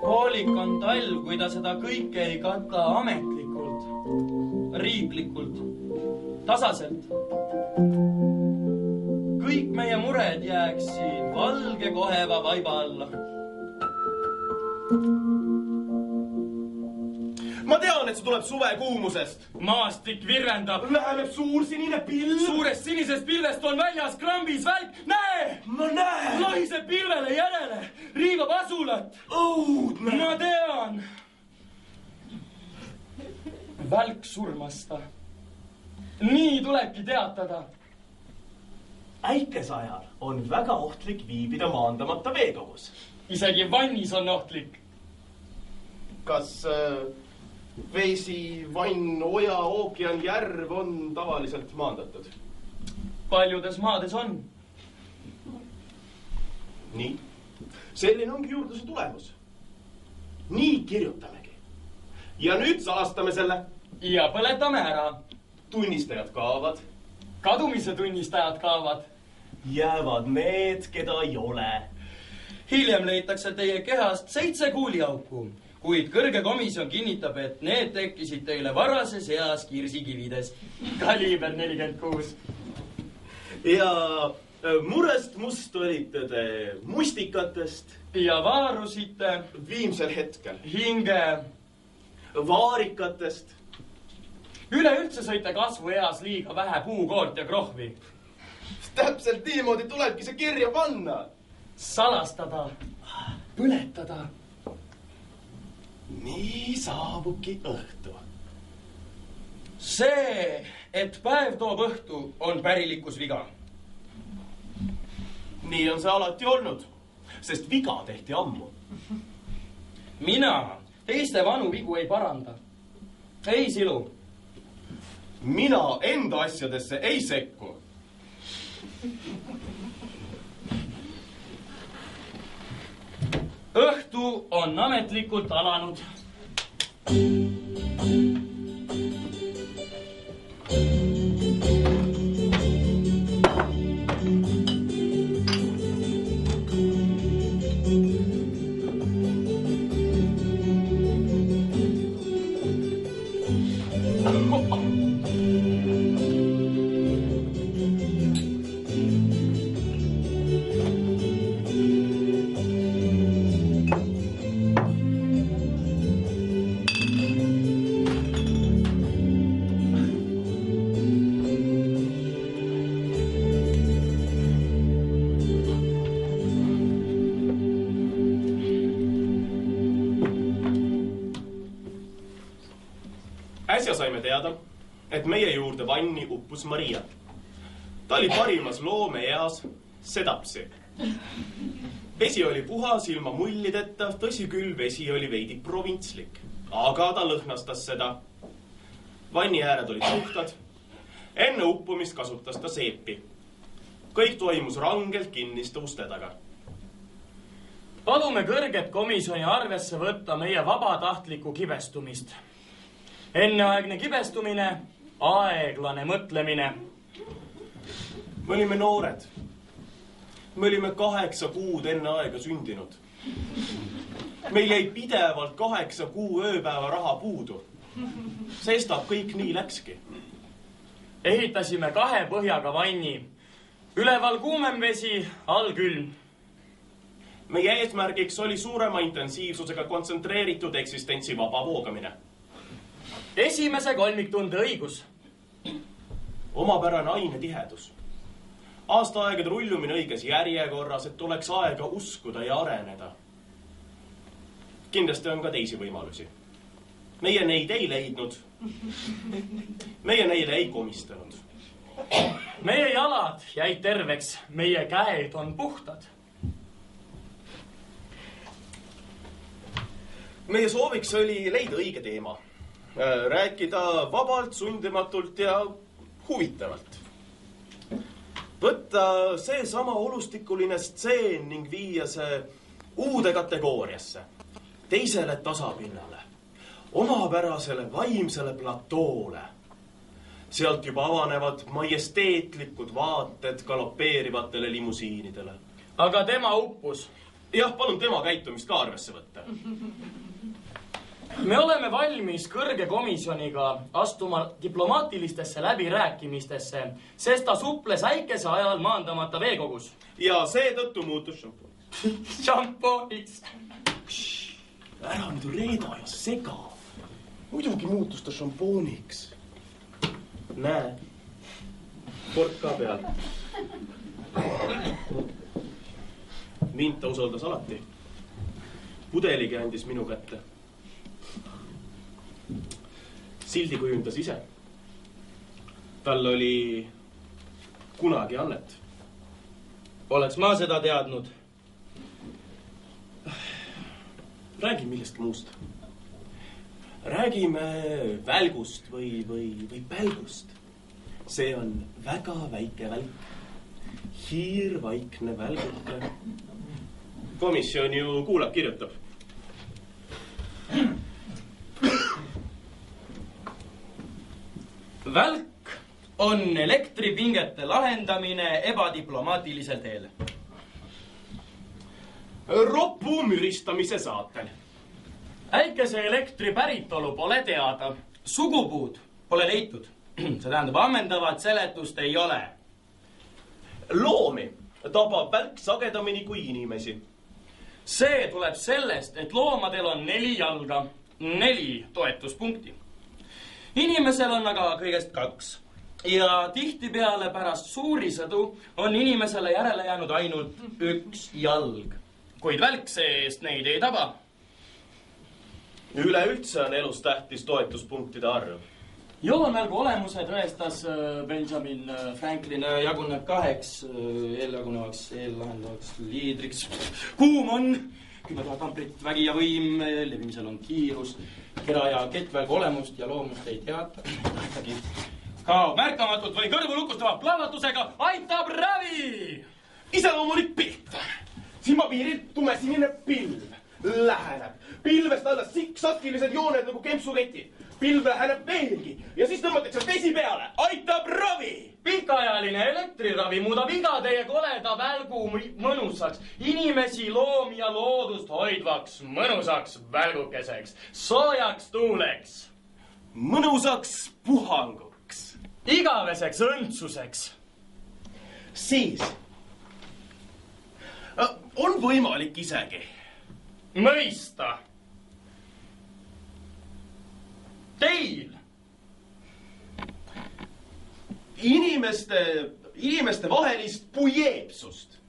Hoolik on talv, kui ta seda kõike ei kata ametlikult, riiklikult, tasaselt. Kõik meie mured jääksid valge koheva vaiba alla. Ma tean, et see tuleb suvekuumusest. Maastik virvendab. Läheneb suur sinine pilv. Suurest sinisest pilvest on väljas krambis välk. Näe! Ma näen. Lohiseb pilvele järele. Riivab asulat. Õudne. Ma tean. Välk surmas ta. Nii tulebki teatada. Äikesajal on väga ohtlik viibida maandamata veekogus. Isegi vannis on ohtlik. Kas vesi, vann, oja, ookean, järv on tavaliselt maandatud? Paljudes maades on. Nii. Selline ongi juurdluse tulemus. Nii kirjutamegi. Ja nüüd salastame selle. Ja põletame ära. Tunnistajad kaovad. Kadumise tunnistajad kaovad. Jäävad need, keda ei ole. Hiljem leitakse teie kehast 7 kuuliauku. Kuid kõrge komisjon kinnitab, et need tekkisid teile varases eas kirsikivides. Kaliiber 46. Ja murest must olite te mustikatest. Ja vaarusite. Viimsel hetkel. Hinge. Vaarikatest. Üleüldse sõite kasvu eas liiga vähe puukoort ja krohvi. Täpselt niimoodi tulebki see kirja panna. Salastada. Põletada. Nii saabubki õhtu. See, et päev toob õhtu, on pärilikkus viga. Nii on see alati olnud, sest viga tehti ammu. Mina teiste vanu vigu ei paranda. Ei silu. Mina enda asjadesse ei sekku. Õhtu on ametlikult alanud. Äsja saime teada, et meie juurde vanni uppus Maria. Ta oli parimas loomeeas, sedapsi. Vesi oli puhas ilma mullideta, tõsi küll, vesi oli veidi provintslik, aga ta lõhnastas seda. Vanni ääred olid puhtad. Enne uppumist kasutas ta seepi. Kõik toimus rangelt kinniste uste taga. Palume kõrget komisjoni arvesse võtta meie vabatahtlikku kibestumist. Enneaegne kibestumine, aeglane mõtlemine. Me olime noored. Me olime 8 kuud enne aega sündinud. Meil jäi pidevalt 8 kuu ööpäeva raha puudu. Sestap kõik nii läkski. Ehitasime 2 põhjaga vanni. Üleval kuumem vesi, all külm. Meie eesmärgiks oli suurema intensiivsusega kontsentreeritud eksistentsi vaba voogamine. Esimese kolmiktunde õigus. Omapärane ainetihedus. Aastaaegade rullumine õiges järjekorras, et oleks aega uskuda ja areneda. Kindlasti on ka teisi võimalusi. Meie neid ei leidnud. Meie neile ei komistanud. Meie jalad jäid terveks, meie käed on puhtad. Meie sooviks oli leida õige teema. Rääkida vabalt, sundimatult ja huvitavalt. Võtta see sama olustikuline stseen ning viia see uude kategooriasse, teisele tasapinnale, omapärasele vaimsele platoole. Sealt juba avanevad majesteetlikud vaated galopeerivatele limusiinidele. Aga tema uppus. Jah, palun tema käitumist ka arvesse võtta. Me oleme valmis kõrge komisjoniga astuma diplomaatilistesse läbirääkimistesse, sest ta suples äikese ajal maandamata veekogus. Ja seetõttu muutus šampooniks. Šampooniks. Ära nüüd reeda ja sega. Muidugi muutus ta šampooniks. Näe, kord ka peal. Mind ta usaldas alati. Pudeligi andis minu kätte. Sildi kujundas ise. Tal oli kunagi annet. Oleks ma seda teadnud. Räägi millestki muust. Räägime välgust või pälgust. See on väga väike välk. Hiirvaikne välguke. Komisjon ju kuulab, kirjutab. Välk on elektripingete lahendamine ebadiplomaatilisel teel. Ropu müristamise saatel. Äikese elektri päritolu pole teada. Sugupuud pole leitud. See tähendab, ammendavat seletust ei ole. Loomi tabab välk sagedamini kui inimesi. See tuleb sellest, et loomadel on 4 jalga, 4 toetuspunkti. Inimesel on aga kõigest 2. Ja tihtipeale pärast suuri sõdu on inimesele järele jäänud ainult 1 jalg. Kuid välk see-eest neid ei taba. Üleüldse on elus tähtis toetuspunktide arv. joomärgu olemuse tõestas Benjamin Franklin jaguneb 2 eeljagunevaks, eellahendavaks liidriks. Kuum on 10 000 amprit, vägi ja võim, levimisel on kiirus, kera ja kettvälgu olemust ja loomust ei teata. Kaob märkamatult või kõrvulukustava plahvatusega aitab ravi! Iseloomulik pilt. Silmapiiril tumesinine pilv. Läheneb. Pilvest alla siksakilised jooned nagu kempsuketid. Pilv läheneb veelgi ja siis tõmmatakse vesi peale. Aitab ravi! Pikaajaline elektriravi muudab iga teie koleda välgu mõnusaks, inimesi, loomi ja loodust hoidvaks, mõnusaks välgukeseks, soojaks tuuleks. Mõnusaks puhanguks. Igaveseks õndsuseks. Siis on võimalik isegi mõista teil inimeste vahelist pujeepsust.